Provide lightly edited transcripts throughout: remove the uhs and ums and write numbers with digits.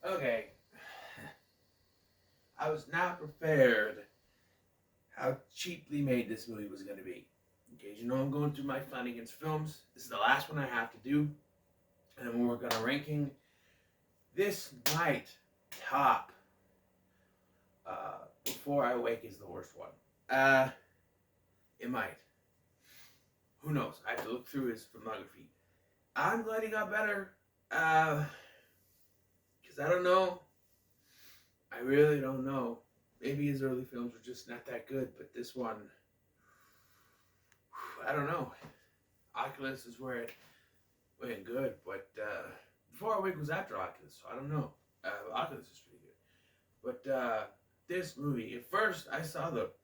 Okay. I was not prepared how cheaply made this movie was going to be. Okay, as you know, I'm going through my Flanagan's films. This is the last one I have to do. And when we're going to ranking, this might top Before I Wake is the worst one. It might. Who knows? I have to look through his filmography. I'm glad he got better. Because I don't know. I really don't know. Maybe his early films were just not that good, but this one, I don't know. Oculus is where it went good, but Before I Wake was after Oculus, so I don't know. Oculus is pretty good. But this movie, at first I saw what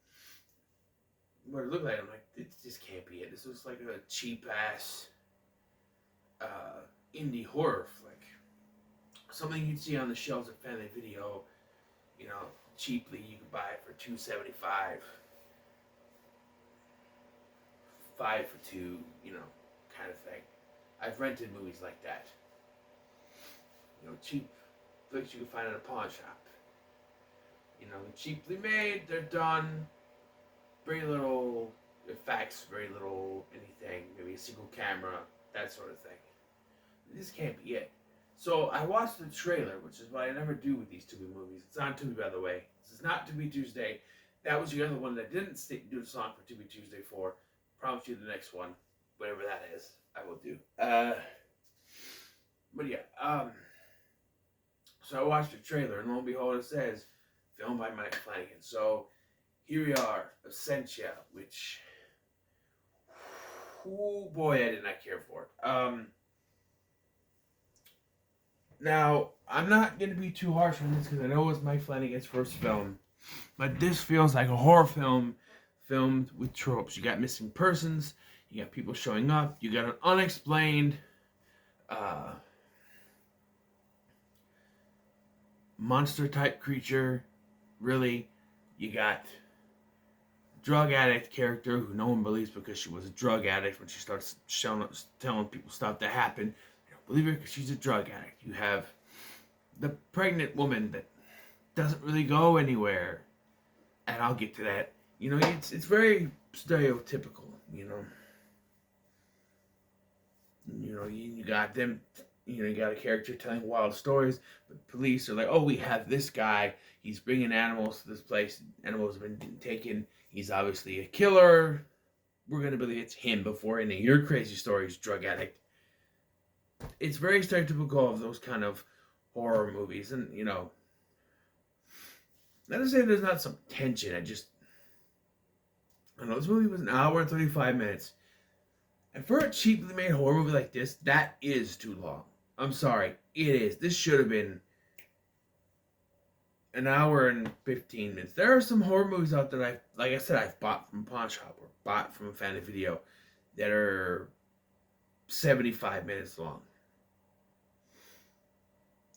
it looked like. I'm like, this can't be it. This looks like a cheap ass indie horror flick. Something you'd see on the shelves of Family Video, you know, cheaply. You could buy it for $2.75, 5 for $2, kind of thing. I've rented movies like that. Cheap flicks you can find at a pawn shop. Cheaply made, they're done. Very little effects, very little anything. Maybe a single camera, that sort of thing. This can't be it. So I watched the trailer, which is what I never do with these Tubi movies. It's on Tubi, by the way. This is not Tubi Tuesday. That was the other one that didn't do the song for Tubi Tuesday for. Promise you the next one, whatever that is, I will do. But yeah, so I watched the trailer, and lo and behold, it says, filmed by Mike Flanagan. So here we are, Absentia, which, oh boy, I did not care for it. Now, I'm not going to be too harsh on this because I know it was Mike Flanagan's first film, but this feels like a horror film filmed with tropes. You got missing persons, you got people showing up, you got an unexplained monster type creature, really. You got drug addict character who no one believes because she was a drug addict. When she starts telling people stuff that happened, they don't believe her because she's a drug addict. You have the pregnant woman that doesn't really go anywhere, and I'll get to that. It's very stereotypical. You got them. You got a character telling wild stories, but police are like, oh, we have this guy. He's bringing animals to this place. Animals have been taken. He's obviously a killer. We're going to believe it's him before any of your crazy stories, drug addict. It's very stereotypical of those kind of horror movies. And, not to say there's not some tension. I don't know, this movie was an hour and 35 minutes. And for a cheaply made horror movie like this, that is too long. I'm sorry, it is. This should have been an hour and 15 minutes. There are some horror movies out there I've bought from a pawn shop or bought from a Family Video that are 75 minutes long.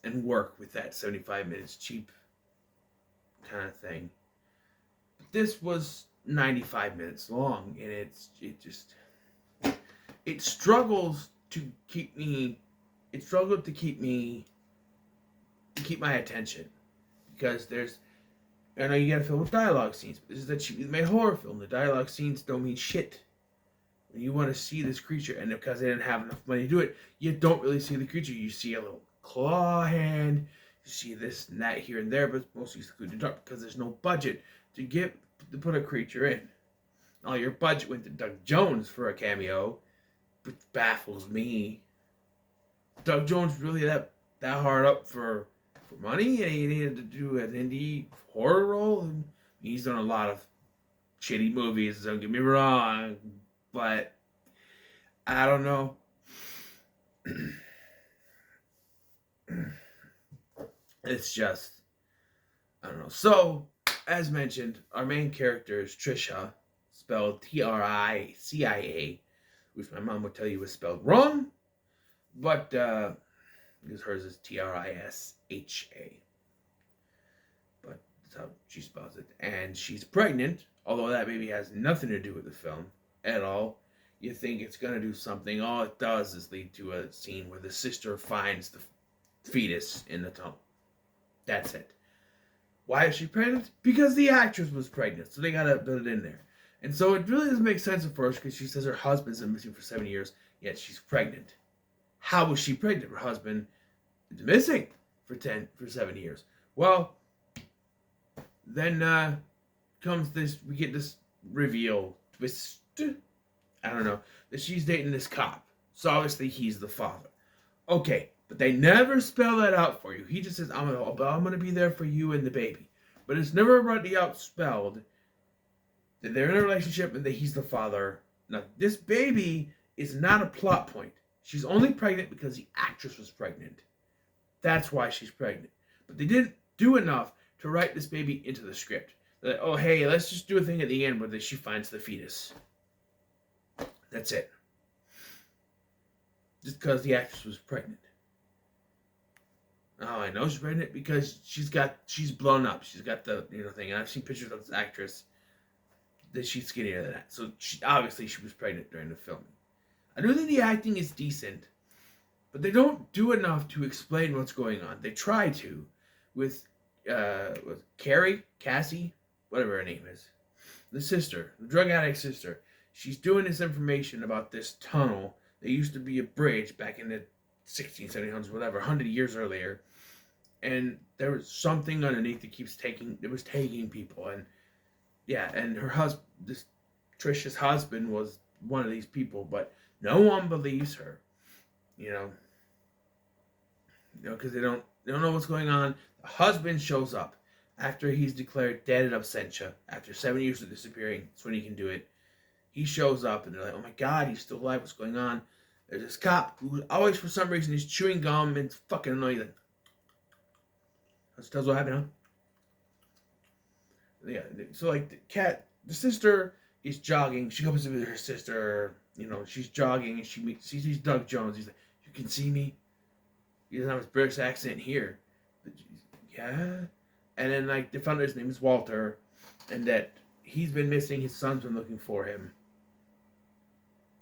And work with that 75 minutes cheap kind of thing. But this was 95 minutes long, and it struggles to keep me. It struggled to keep my attention because I know you gotta fill with dialogue scenes, but this is a cheaply made horror film. The dialogue scenes don't mean shit. When you want to see this creature, and because they didn't have enough money to do it, you don't really see the creature. You see a little claw hand, you see this and that here and there, but mostly it's in the dark because there's no budget to put a creature in. All your budget went to Doug Jones for a cameo, which baffles me. Doug Jones really that hard up for money, and he needed to do an indie horror role. And he's done a lot of shitty movies, don't get me wrong, but I don't know. It's just, I don't know. So, as mentioned, our main character is Trisha, spelled Tricia, which my mom would tell you was spelled wrong, but because hers is Trisha. But that's how she spells it. And she's pregnant, although that maybe has nothing to do with the film at all. You think it's going to do something. All it does is lead to a scene where the sister finds the fetus in the tunnel. That's it. Why is she pregnant? Because the actress was pregnant, so they gotta put it in there. And so it really doesn't make sense at first because she says her husband's been missing for 7 years, yet she's pregnant. How was she pregnant? Her husband is missing for 7 years. Well, then comes this. We get this reveal twist. I don't know that she's dating this cop. So obviously he's the father. Okay, but they never spell that out for you. He just says, I'm gonna be there for you and the baby. But it's never really out spelled that they're in a relationship and that he's the father. Now, this baby is not a plot point. She's only pregnant because the actress was pregnant. That's why she's pregnant. But they didn't do enough to write this baby into the script. They're like, oh, hey, let's just do a thing at the end where she finds the fetus. That's it. Just because the actress was pregnant. Oh, I know she's pregnant because she's blown up. She's got the thing. And I've seen pictures of this actress that she's skinnier than that. So obviously she was pregnant during the filming. I do think the acting is decent, but they don't do enough to explain what's going on. They try to with Cassie, whatever her name is, the sister, the drug addict sister. She's doing this information about this tunnel. There used to be a bridge back in the 1600s, 1700s, whatever, 100 years earlier. And there was something underneath that was taking people. And yeah, and her husband, Trisha's husband was one of these people, but no one believes her, because they don't know what's going on. The husband shows up after he's declared dead at Absentia, after 7 years of disappearing. That's when he can do it. He shows up and they're like, oh my God, he's still alive. What's going on? There's this cop who always, for some reason, is chewing gum and it's fucking annoying. Like, let's tell us what happened, huh? Yeah, so like the sister is jogging. She goes to visit her sister. She's jogging and she sees Doug Jones. He's like, you can see me? He doesn't have his British accent here. But, yeah. And then like they found out his name is Walter and that he's been missing. His son's been looking for him.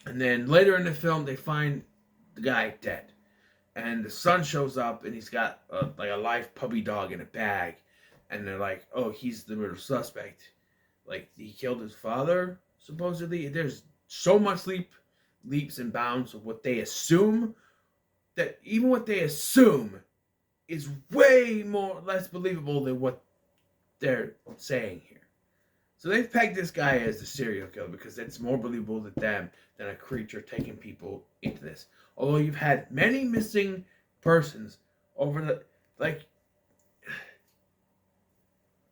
And then later in the film, they find the guy dead. And the son shows up, and he's got a live puppy dog in a bag. And they're like, oh, he's the murder suspect. Like, he killed his father, supposedly. There's so much leaps and bounds of what they assume, that even what they assume is way less believable than what they're saying here. So they've pegged this guy as the serial killer because it's more believable to them than a creature taking people into this. Although you've had many missing persons over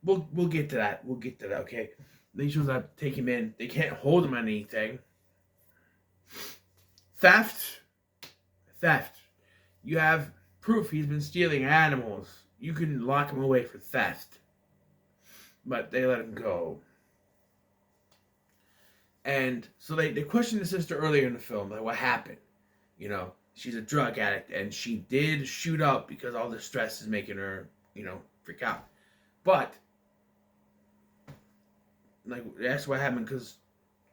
we'll get to that. We'll get to that, okay? They shows up, take him in. They can't hold him on anything. Theft. You have proof he's been stealing animals. You can lock him away for theft. But they let him go. And so they questioned the sister earlier in the film, like, what happened? She's a drug addict, and she did shoot up because all the stress is making her, freak out. But, like, that's what happened because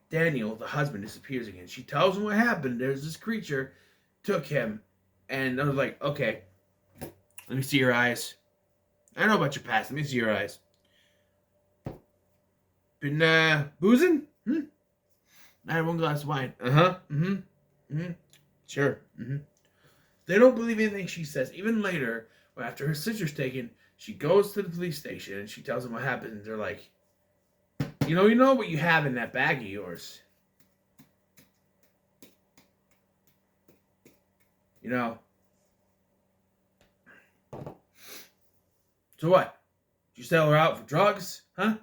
Daniel, the husband, disappears again. She tells him what happened. There's this creature, took him, and I was like, okay, let me see your eyes. I know about your past. Let me see your eyes. Been, boozing? I had one glass of wine. Uh-huh. Sure. They don't believe anything she says. Even later, after her sister's taken, she goes to the police station and she tells them what happened. And they're like, you know what you have in that bag of yours. So what? Did you sell her out for drugs? Huh?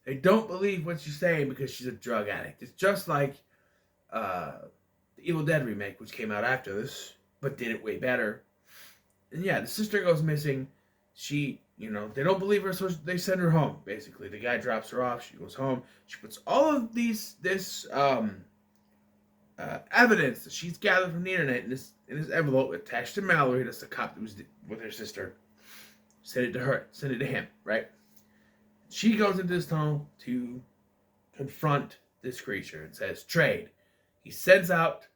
They don't believe what she's saying because she's a drug addict. It's just like the Evil Dead remake, which came out after this, but did it way better. And yeah, the sister goes missing. She, they don't believe her, so they send her home, basically. The guy drops her off. She goes home. She puts all of this evidence that she's gathered from the internet in this envelope attached to Mallory. That's the cop that was with her sister. Send it to her. Send it to him, right? She goes into this tunnel to confront this creature and says, trade. He sends out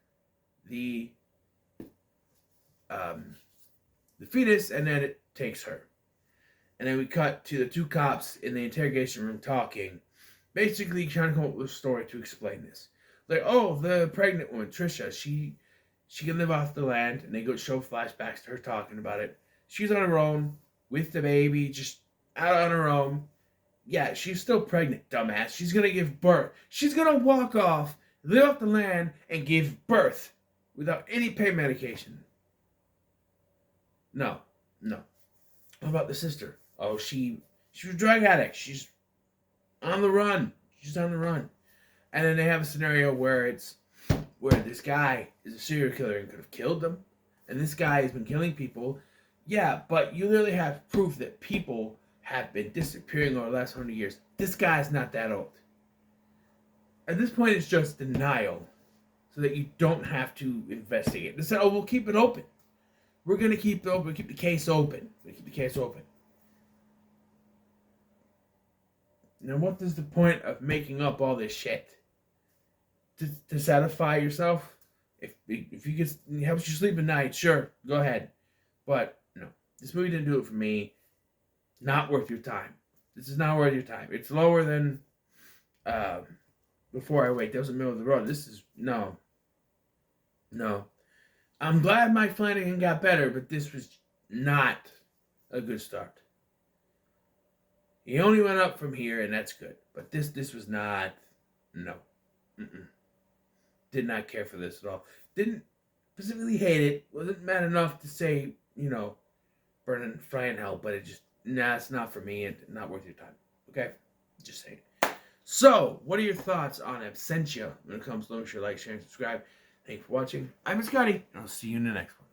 the fetus, and then it takes her. And then we cut to the two cops in the interrogation room talking, basically trying to come up with a story to explain this. Like, oh, the pregnant woman, Trisha, she can live off the land, and they go show flashbacks to her talking about it. She's on her own with the baby, just out on her own. Yeah, she's still pregnant, dumbass. She's gonna give birth. She's gonna walk off, live off the land, and give birth without any pain medication. No. What about the sister? Oh, she was a drug addict. She's on the run. And then they have a scenario where this guy is a serial killer and could have killed them. And this guy has been killing people. Yeah, but you literally have proof that people have been disappearing over the last 100 years. This guy's not that old. At this point, it's just denial so that you don't have to investigate. They said, oh, we'll keep it open. We're going to keep it open. Keep the case open. Now, what is the point of making up all this shit? To satisfy yourself? If it helps you sleep at night, sure, go ahead. But, no. This movie didn't do it for me. Not worth your time. This is not worth your time. It's lower than Before I Wake. That was in the middle of the road. This is... No. I'm glad Mike Flanagan got better, but this was not a good start. He only went up from here, and that's good. But this was not... No. Did not care for this at all. Didn't specifically hate it. Wasn't mad enough to say, burn and fry in hell. But it just... Nah, it's not for me and not worth your time. Okay? Just saying. So, what are your thoughts on Absentia when it comes to make sure you like, share, and subscribe? Thanks for watching. I'm Scotty, and I'll see you in the next one.